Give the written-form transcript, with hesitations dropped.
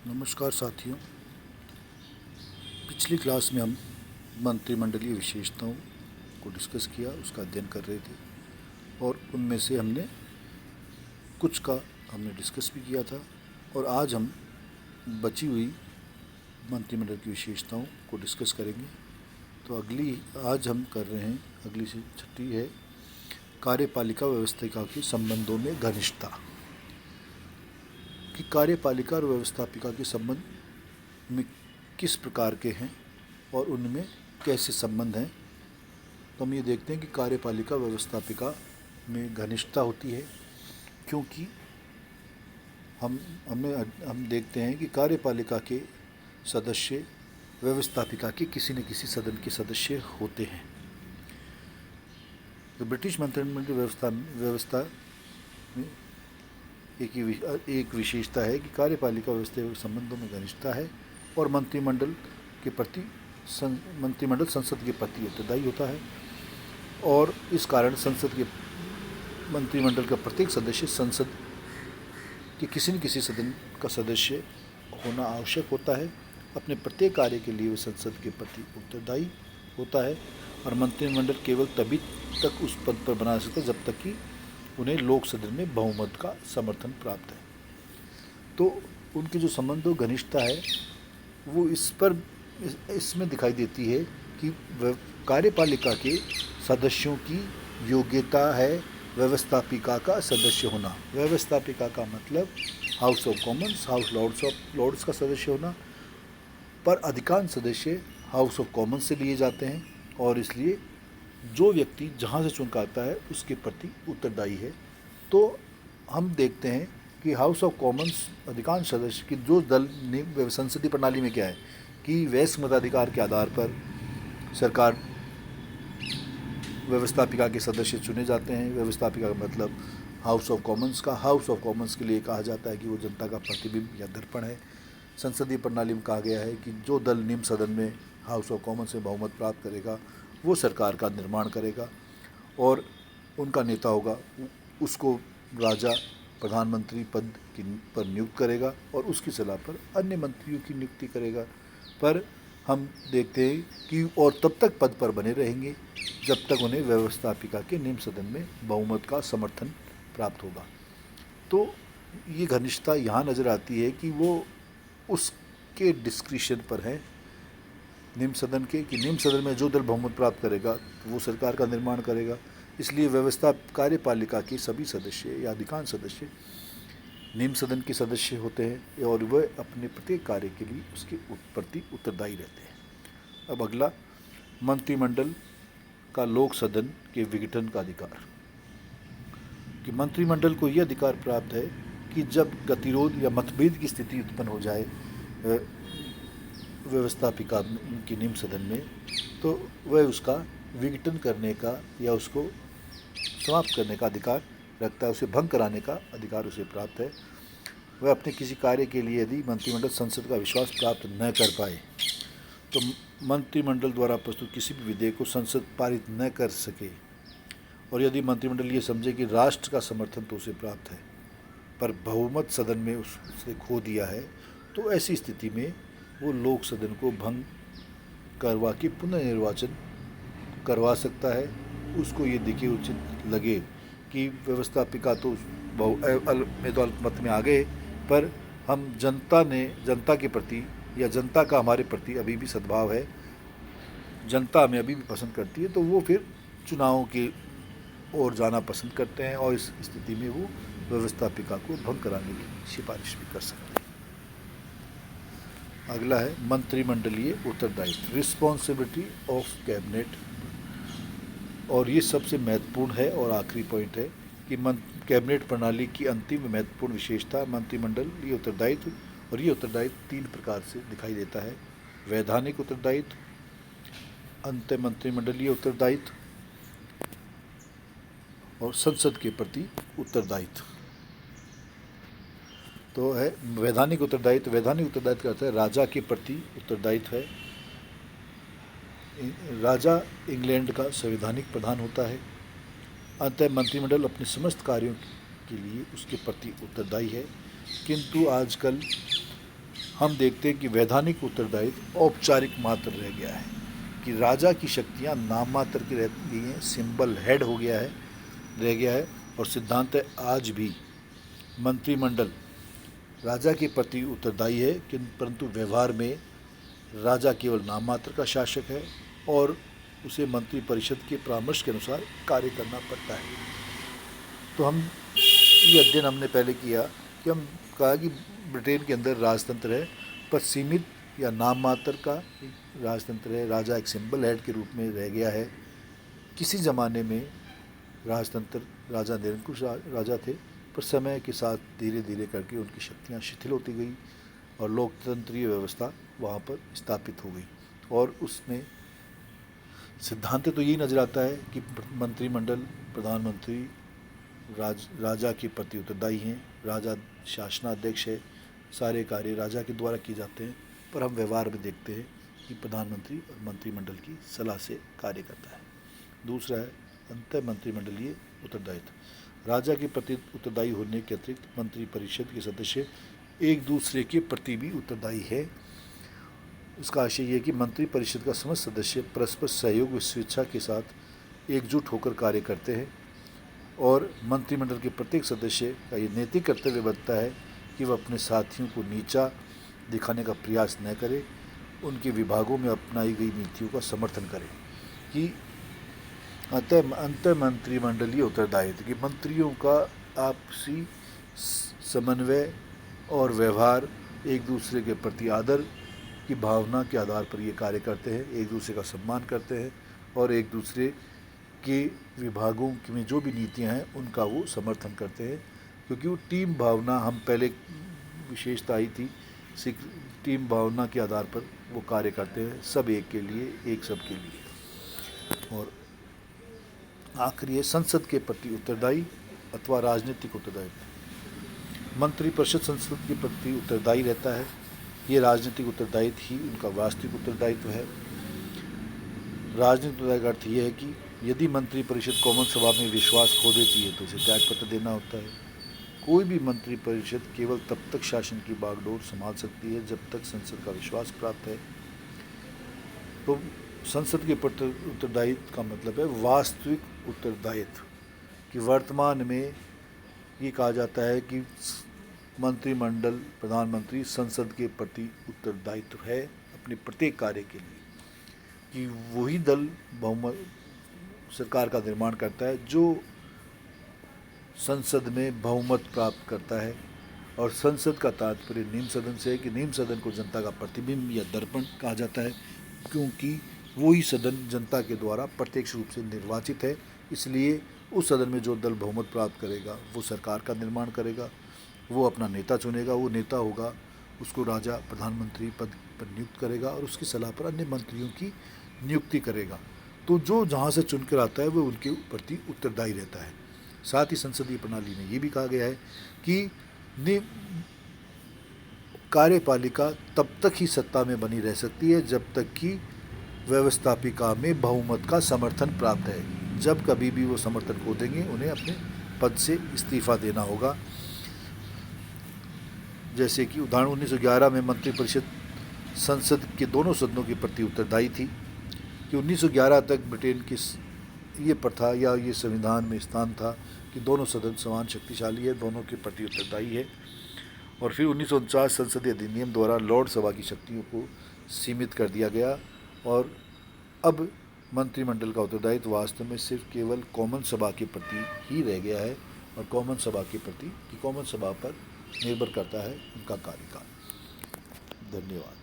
नमस्कार साथियों। पिछली क्लास में हम मंत्रिमंडलीय विशेषताओं को डिस्कस किया, उसका अध्ययन कर रहे थे और उनमें से हमने कुछ का हमने डिस्कस भी किया था और आज हम बची हुई मंत्रिमंडल की विशेषताओं को डिस्कस करेंगे। तो आज हम कर रहे हैं, अगली से छठी है कार्यपालिका व्यवस्थापिका के संबंधों में घनिष्ठता। कि कार्यपालिका और व्यवस्थापिका के संबंध में किस प्रकार के हैं और उनमें कैसे संबंध हैं। तो हम ये देखते हैं कि कार्यपालिका व्यवस्थापिका में घनिष्ठता होती है क्योंकि हम देखते हैं कि कार्यपालिका के सदस्य व्यवस्थापिका के किसी न किसी सदन के सदस्य होते हैं। तो ब्रिटिश मंत्रिमंडल व्यवस्था में एक विशेषता है कि कार्यपालिका व्यवस्था के संबंधों में घनिष्ठता है और मंत्रिमंडल संसद के प्रति उत्तरदायी होता है और इस कारण मंत्रिमंडल का प्रत्येक सदस्य संसद के किसी न किसी सदन का सदस्य होना आवश्यक होता है। अपने प्रत्येक कार्य के लिए वह संसद के प्रति उत्तरदायी होता है और मंत्रिमंडल केवल तभी तक उस पद पर बना सकता है जब तक कि उन्हें लोक सदन में बहुमत का समर्थन प्राप्त है। तो उनकी जो संबंधों घनिष्ठता है वो इसमें दिखाई देती है कि कार्यपालिका के सदस्यों की योग्यता है व्यवस्थापिका का सदस्य होना। व्यवस्थापिका का मतलब House of Commons, House Lords का सदस्य होना, पर अधिकांश सदस्य हाउस ऑफ कॉमन्स से लिए जाते हैं और इसलिए जो व्यक्ति जहाँ से चुन कर आता है उसके प्रति उत्तरदायी है। तो हम देखते हैं कि हाउस ऑफ कॉमन्स अधिकांश सदस्य की जो दल संसदीय प्रणाली में क्या है कि वयस्क मताधिकार के आधार पर सरकार व्यवस्थापिका के सदस्य चुने जाते हैं। व्यवस्थापिका का मतलब हाउस ऑफ कॉमन्स के लिए कहा जाता है कि वो जनता का प्रतिबिंब या दर्पण है। संसदीय प्रणाली में कहा गया है कि जो दल निम्न सदन में हाउस ऑफ कॉमन्स में बहुमत प्राप्त करेगा वो सरकार का निर्माण करेगा और उनका नेता होगा, उसको राजा प्रधानमंत्री पद पर नियुक्त करेगा और उसकी सलाह पर अन्य मंत्रियों की नियुक्ति करेगा। पर हम देखते हैं कि और तब तक पद पर बने रहेंगे जब तक उन्हें व्यवस्थापिका के निम्न सदन में बहुमत का समर्थन प्राप्त होगा। तो ये घनिष्ठता यहाँ नज़र आती है कि वो उसके डिस्क्रिशन पर है निम्न सदन के, कि निम्न सदन में जो दल बहुमत प्राप्त करेगा तो वो सरकार का निर्माण करेगा। इसलिए कार्यपालिका के सभी सदस्य या अधिकांश सदस्य निम्न सदन के सदस्य होते हैं और वह अपने प्रत्येक कार्य के लिए उसके प्रति उत्तरदायी रहते हैं। अब अगला, मंत्रिमंडल का लोक सदन के विघटन का अधिकार। कि मंत्रिमंडल को यह अधिकार प्राप्त है कि जब गतिरोध या मतभेद की स्थिति उत्पन्न हो जाए व्यवस्थापिका की निम्न सदन में, तो वह उसका विघटन करने का या उसको समाप्त करने का अधिकार रखता है, उसे भंग कराने का अधिकार उसे प्राप्त है। वह अपने किसी कार्य के लिए यदि मंत्रिमंडल संसद का विश्वास प्राप्त न कर पाए तो मंत्रिमंडल द्वारा प्रस्तुत किसी भी विधेयक को संसद पारित न कर सके और यदि मंत्रिमंडल ये समझे कि राष्ट्र का समर्थन तो उसे प्राप्त है पर बहुमत सदन में उसने खो दिया है, तो ऐसी स्थिति में वो लोक सदन को भंग करवा के पुनर्निर्वाचन करवा सकता है। उसको ये दिखे उचित लगे कि व्यवस्थापिका तो अल्पमत में आ गए पर हम जनता के प्रति या जनता का हमारे प्रति अभी भी सद्भाव है, जनता हमें अभी भी पसंद करती है, तो वो फिर चुनावों की ओर जाना पसंद करते हैं और इस स्थिति में वो व्यवस्थापिका को भंग कराने की सिफारिश भी कर सकते हैं। अगला है मंत्रिमंडलीय उत्तरदायित्व, रिस्पॉन्सिबिलिटी ऑफ कैबिनेट। और ये सबसे महत्वपूर्ण है और आखिरी पॉइंट है कि कैबिनेट प्रणाली की अंतिम महत्वपूर्ण विशेषता मंत्रिमंडलीय उत्तरदायित्व। और ये उत्तरदायित्व तीन प्रकार से दिखाई देता है: वैधानिक उत्तरदायित्व, अंत मंत्रिमंडलीय उत्तरदायित्व और संसद के प्रति उत्तरदायित्व। तो है वैधानिक उत्तरदायित्व। वैधानिक उत्तरदायित्व का अर्थ है राजा के प्रति उत्तरदायित्व है। राजा इंग्लैंड का संवैधानिक प्रधान होता है। अतः मंत्रिमंडल अपने समस्त कार्यों के लिए उसके प्रति उत्तरदायी है। किंतु आजकल हम देखते हैं कि वैधानिक उत्तरदायित्व औपचारिक मात्र रह गया है, कि राजा की शक्तियाँ नाम मात्र की रह गई हैं, सिंबल हेड हो गया है, रह गया है। और सिद्धांत है आज भी मंत्रिमंडल राजा के प्रति उत्तरदायी है, परंतु व्यवहार में राजा केवल नाम मात्र का शासक है और उसे मंत्रिपरिषद के परामर्श के अनुसार कार्य करना पड़ता है। तो हम ये अध्ययन हमने पहले किया कि हम कहा कि ब्रिटेन के अंदर राजतंत्र है, पर सीमित या नाम मात्र का राजतंत्र है। राजा एक सिंबल हेड के रूप में रह गया है। किसी ज़माने में राजतंत्र राजा निरंकुश राजा थे, पर समय के साथ धीरे धीरे करके उनकी शक्तियाँ शिथिल होती गई और लोकतंत्रीय व्यवस्था वहाँ पर स्थापित हो गई। और उसमें सिद्धांत तो यही नज़र आता है कि मंत्रिमंडल प्रधानमंत्री राजा के प्रति उत्तरदायी हैं, राजा शासनाध्यक्ष है, सारे कार्य राजा के द्वारा किए जाते हैं। पर हम व्यवहार में देखते हैं कि प्रधानमंत्री और मंत्रिमंडल की सलाह से कार्य करता है। दूसरा है अंतर मंत्रिमंडलीय उत्तरदायित्व। राजा के प्रति उत्तरदायी होने के अतिरिक्त मंत्रिपरिषद के सदस्य एक दूसरे के प्रति भी उत्तरदायी है। इसका आशय यह है कि मंत्रिपरिषद का समस्त सदस्य परस्पर सहयोग व स्वेच्छा के साथ एकजुट होकर कार्य करते हैं और मंत्रिमंडल के प्रत्येक सदस्य का ये नैतिक कर्तव्य बनता है कि वह अपने साथियों को नीचा दिखाने का प्रयास न करे, उनके विभागों में अपनाई गई नीतियों का समर्थन करे। कि अंतर मंत्रिमंडलीय उत्तरदायित्व कि मंत्रियों का आपसी समन्वय और व्यवहार, एक दूसरे के प्रति आदर की भावना के आधार पर ये कार्य करते हैं, एक दूसरे का सम्मान करते हैं और एक दूसरे के विभागों में जो भी नीतियां हैं उनका वो समर्थन करते हैं। क्योंकि वो टीम भावना, हम पहले विशेषता आई थी, टीम भावना के आधार पर वो कार्य करते हैं, सब एक के लिए, एक सब के लिए। और आखिरी है संसद के प्रति उत्तरदायी अथवा राजनीतिक उत्तरदायित्व। मंत्रिपरिषद संसद के प्रति उत्तरदायी रहता है। ये राजनीतिक उत्तरदायित्व ही उनका वास्तविक उत्तरदायित्व है। राजनीतिक उत्तरदायित्व का अर्थ यह है कि यदि मंत्रिपरिषद कॉमन सभा में विश्वास खो देती है तो उसे त्यागपत्र देना होता है। कोई भी मंत्रिपरिषद केवल तब तक शासन की बागडोर संभाल सकती है जब तक संसद का विश्वास प्राप्त है। तो संसद के प्रति उत्तरदायित्व का मतलब है वास्तविक उत्तरदायित्व, कि वर्तमान में ये कहा जाता है कि मंत्रिमंडल प्रधानमंत्री संसद के प्रति उत्तरदायित्व है अपने प्रत्येक कार्य के लिए, कि वही दल बहुमत सरकार का निर्माण करता है जो संसद में बहुमत प्राप्त करता है। और संसद का तात्पर्य निम्न सदन से है कि निम्न सदन को जनता का प्रतिबिंब या दर्पण कहा जाता है, क्योंकि वही सदन जनता के द्वारा प्रत्यक्ष रूप से निर्वाचित है। इसलिए उस सदन में जो दल बहुमत प्राप्त करेगा वो सरकार का निर्माण करेगा, वो अपना नेता चुनेगा, वो नेता होगा, उसको राजा प्रधानमंत्री पद पर नियुक्त करेगा और उसकी सलाह पर अन्य मंत्रियों की नियुक्ति करेगा। तो जो जहाँ से चुनकर आता है वो उनके प्रति उत्तरदायी रहता है। साथ ही संसदीय प्रणाली में ये भी कहा गया है कि कार्यपालिका तब तक ही सत्ता में बनी रह सकती है जब तक कि व्यवस्थापिका में बहुमत का समर्थन प्राप्त है। जब कभी भी वो समर्थन खो देंगे उन्हें अपने पद से इस्तीफा देना होगा। जैसे कि उदाहरण 1911 में मंत्रिपरिषद संसद के दोनों सदनों के प्रति उत्तरदायी थी, कि 1911 तक ब्रिटेन की ये प्रथा या ये संविधान में स्थान था कि दोनों सदन समान शक्तिशाली है, दोनों के प्रति उत्तरदायी है। और फिर 1949 संसदीय अधिनियम द्वारा लॉर्ड सभा की शक्तियों को सीमित कर दिया गया और अब मंत्रिमंडल का उत्तरदायित्व वास्तव में सिर्फ केवल कॉमन सभा के प्रति ही रह गया है और कॉमन सभा के प्रति कि कॉमन सभा पर निर्भर करता है उनका कार्यकाल। धन्यवाद।